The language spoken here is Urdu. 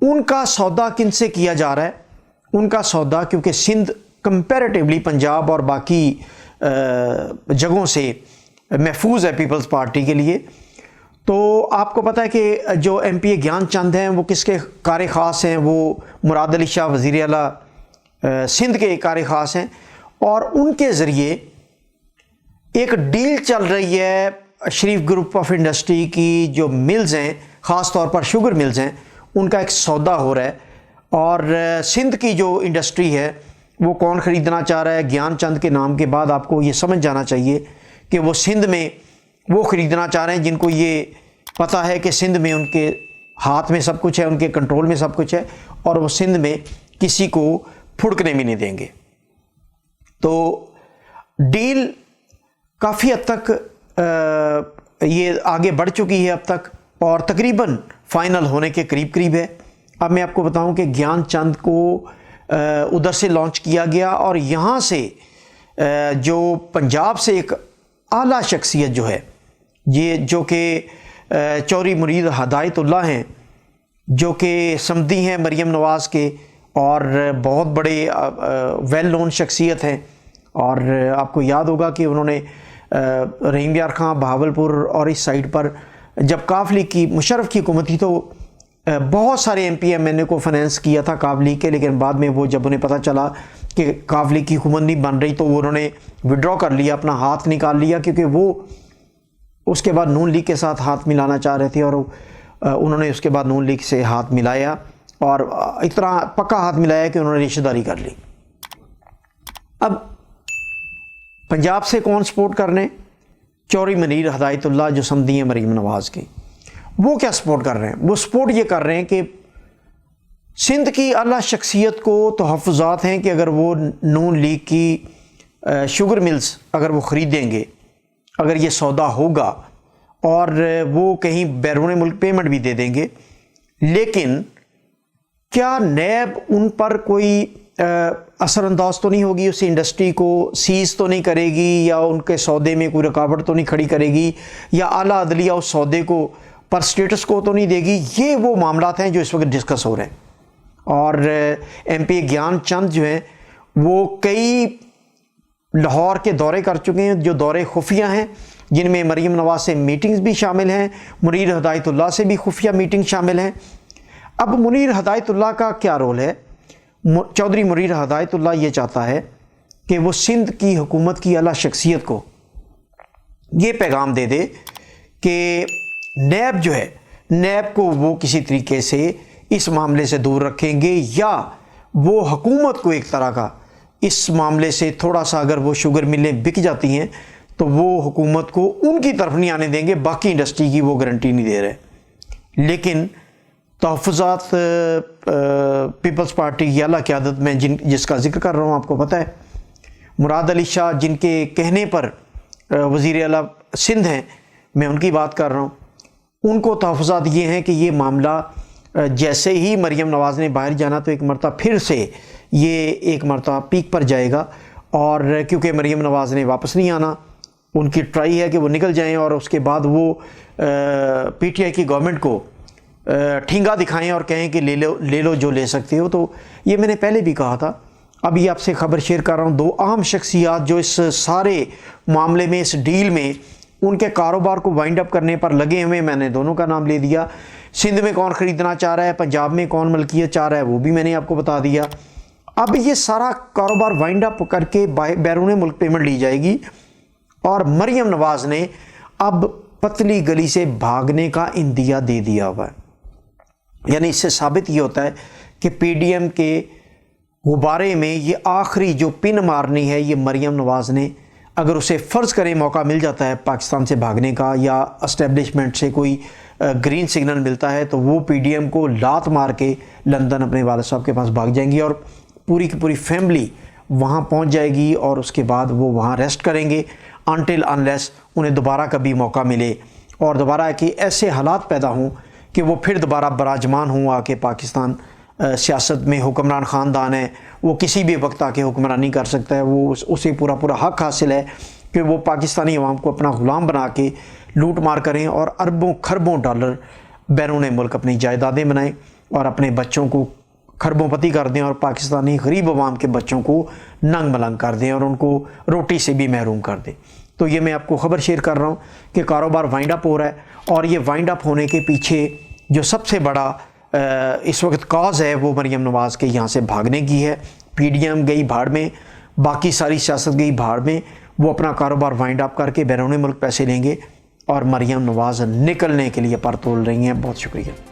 ان کا سودا کن سے کیا جا رہا ہے؟ ان کا سودا کیونکہ سندھ کمپیریٹیولی پنجاب اور باقی جگہوں سے محفوظ ہے پیپلز پارٹی کے لیے، تو آپ کو پتہ ہے کہ جو ایم پی اے گیان چند ہیں وہ کس کے کار خاص ہیں؟ وہ مراد علی شاہ وزیر اعلیٰ سندھ کے کار خاص ہیں، اور ان کے ذریعے ایک ڈیل چل رہی ہے شریف گروپ آف انڈسٹری کی جو ملز ہیں، خاص طور پر شوگر ملز ہیں، ان کا ایک سودا ہو رہا ہے، اور سندھ کی جو انڈسٹری ہے وہ کون خریدنا چاہ رہا ہے؟ گیان چند کے نام کے بعد آپ کو یہ سمجھ جانا چاہیے کہ وہ سندھ میں وہ خریدنا چاہ رہے ہیں جن کو یہ پتہ ہے کہ سندھ میں ان کے ہاتھ میں سب کچھ ہے، ان کے کنٹرول میں سب کچھ ہے، اور وہ سندھ میں کسی کو پھڑکنے بھی نہیں دیں گے۔ تو ڈیل کافی حد تک یہ آگے بڑھ چکی ہے اب تک، اور تقریباً فائنل ہونے کے قریب ہے۔ اب میں آپ کو بتاؤں کہ گیان چند کو ادھر سے لانچ کیا گیا، اور یہاں سے جو پنجاب سے ایک اعلیٰ شخصیت جو ہے یہ جو کہ چودھری مرید ہدایت اللہ ہیں، جو کہ سمدی ہیں مریم نواز کے اور بہت بڑے ویل نون شخصیت ہیں، اور آپ کو یاد ہوگا کہ انہوں نے رحیم یار خان بہاولپور اور اس سائڈ پر جب کاف لیگ کی مشرف کی حکومت تھی تو بہت سارے ایم پی ایم این اے کو فائنینس کیا تھا کاف لیگ کے، لیکن بعد میں وہ جب انہیں پتہ چلا کہ کاف لیگ کی حکومت نہیں بن رہی تو انہوں نے وڈرا کر لیا، اپنا ہاتھ نکال لیا، کیونکہ وہ اس کے بعد نون لیگ کے ساتھ ہاتھ ملانا چاہ رہے تھے، اور انہوں نے اس کے بعد نون لیگ سے ہاتھ ملایا، اور اتنا پکا ہاتھ ملایا کہ انہوں نے رشتہ داری کر لی۔ اب پنجاب سے کون سپورٹ کرنے؟ چودھری منیر ہدایت اللہ جو سمدھی ہیں مریم نواز کی، وہ کیا سپورٹ کر رہے ہیں؟ وہ سپورٹ یہ کر رہے ہیں کہ سندھ کی اعلیٰ شخصیت کو تحفظات ہیں کہ اگر وہ نون لیگ کی شوگر ملز اگر وہ خریدیں گے، اگر یہ سودا ہوگا، اور وہ کہیں بیرون ملک پیمنٹ بھی دے دیں گے، لیکن کیا نیب ان پر کوئی اثر انداز تو نہیں ہوگی؟ اس انڈسٹری کو سیز تو نہیں کرے گی، یا ان کے سودے میں کوئی رکاوٹ تو نہیں کھڑی کرے گی، یا اعلیٰ عدلیہ اس سودے کو پر سٹیٹس کو تو نہیں دے گی؟ یہ وہ معاملات ہیں جو اس وقت ڈسکس ہو رہے ہیں، اور ایم پی گیان چند جو ہیں وہ کئی لاہور کے دورے کر چکے ہیں جو دورے خفیہ ہیں، جن میں مریم نواز سے میٹنگز بھی شامل ہیں، منیر ہدایت اللہ سے بھی خفیہ میٹنگ شامل ہیں۔ اب منیر ہدایت اللہ کا کیا رول ہے؟ چودھری منیر ہدایت اللہ یہ چاہتا ہے کہ وہ سندھ کی حکومت کی اعلیٰ شخصیت کو یہ پیغام دے دے کہ نیب جو ہے، نیب کو وہ کسی طریقے سے اس معاملے سے دور رکھیں گے، یا وہ حکومت کو ایک طرح کا اس معاملے سے تھوڑا سا، اگر وہ شوگر ملیں بک جاتی ہیں تو وہ حکومت کو ان کی طرف نہیں آنے دیں گے، باقی انڈسٹری کی وہ گارنٹی نہیں دے رہے۔ لیکن تحفظات پیپلز پارٹی کی اعلیٰ قیادت میں جس کا ذکر کر رہا ہوں، آپ کو پتہ ہے مراد علی شاہ جن کے کہنے پر وزیر اعلیٰ سندھ ہیں، میں ان کی بات کر رہا ہوں، ان کو تحفظات یہ ہیں کہ یہ معاملہ جیسے ہی مریم نواز نے باہر جانا تو ایک مرتبہ پھر سے یہ ایک مرتبہ پیک پر جائے گا، اور کیونکہ مریم نواز نے واپس نہیں آنا، ان کی ٹرائی ہے کہ وہ نکل جائیں، اور اس کے بعد وہ پی ٹی آئی کی گورنمنٹ کو ٹھینگا دکھائیں اور کہیں کہ لے لو جو لے سکتے ہو۔ تو یہ میں نے پہلے بھی کہا تھا، ابھی آپ سے خبر شیئر کر رہا ہوں، دو اہم شخصیات جو اس سارے معاملے میں، اس ڈیل میں ان کے کاروبار کو وائنڈ اپ کرنے پر لگے ہوئے، میں نے دونوں کا نام لے دیا۔ سندھ میں کون خریدنا چاہ رہا ہے، پنجاب میں کون ملکیت چاہ رہا ہے، وہ بھی میں نے آپ کو بتا دیا۔ اب یہ سارا کاروبار وائنڈ اپ کر کے بیرون ملک پیمنٹ لی جائے گی، اور مریم نواز نے اب پتلی گلی سے بھاگنے کا اندیا دے دیا ہوا ہے۔ یعنی اس سے ثابت یہ ہوتا ہے کہ پی ڈی ایم کے غبارے میں یہ آخری جو پن مارنی ہے یہ مریم نواز نے، اگر اسے فرض کریں موقع مل جاتا ہے پاکستان سے بھاگنے کا، یا اسٹیبلشمنٹ سے کوئی گرین سگنل ملتا ہے، تو وہ پی ڈی ایم کو لات مار کے لندن اپنے والد صاحب کے پاس بھاگ جائیں گی، اور پوری کی پوری فیملی وہاں پہنچ جائے گی، اور اس کے بعد وہ وہاں ریسٹ کریں گے انٹل انلیس انہیں دوبارہ کبھی موقع ملے، اور دوبارہ کہ ایسے حالات پیدا ہوں کہ وہ پھر دوبارہ براجمان ہوں آ کے پاکستان سیاست میں۔ حکمران خاندان ہے، وہ کسی بھی وقت آ کے حکمرانی کر سکتا ہے، وہ اسے پورا حق حاصل ہے کہ وہ پاکستانی عوام کو اپنا غلام بنا کے لوٹ مار کریں، اور اربوں خربوں ڈالر بیرون ملک اپنی جائیدادیں بنائیں۔ اور اپنے بچوں کو خربوپتی کر دیں اور پاکستانی غریب عوام کے بچوں کو ننگ ملنگ کر دیں اور ان کو روٹی سے بھی محروم کر دیں۔ تو یہ میں آپ کو خبر شیئر کر رہا ہوں کہ کاروبار وائنڈ اپ ہو رہا ہے، اور یہ وائنڈ اپ ہونے کے پیچھے جو سب سے بڑا اس وقت کاز ہے وہ مریم نواز کے یہاں سے بھاگنے کی ہے۔ پی ڈی ایم گئی بھاڑ میں، باقی ساری سیاست گئی بھاڑ میں، وہ اپنا کاروبار وائنڈ اپ کر کے بیرون ملک پیسے لیں گے اور مریم نواز نکلنے کے لیے پر تول رہی ہیں۔ بہت شکریہ۔